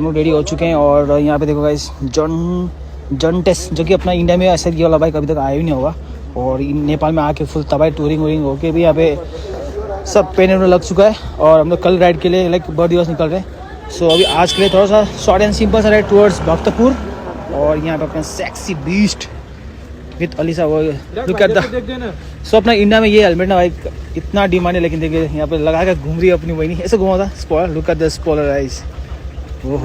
हम लोग रेडी हो चुके हैं और यहाँ पे देखो गाइस जॉन टेस्ट जो कि अपना इंडिया में ऐसा ये वाला बाइक अभी तक आया ही नहीं होगा और नेपाल में आके फुल तबाही टूरिंग वूरिंग होके भी यहाँ पे सब पेन वेन लग चुका है और हम लोग कल राइड के लिए लाइक बहुत दिवस निकल रहे हैं। सो अभी आज के लिए थोड़ा सा शॉर्ट एंड सिंपल सा राइड टूवर्ड्स भक्तपुर और यहाँ पे अपना सेक्सी बीस्ट विथ अलीसा वो लुक एट द। सो अपना इंडिया में ये हेलमेट ना भाई इतना डिमांड है, लेकिन देखिए यहाँ पे लगा कर घूम रही है अपनी वही नहीं ऐसे घुमा था spoiler. Look at the spoiler eyes. ओहो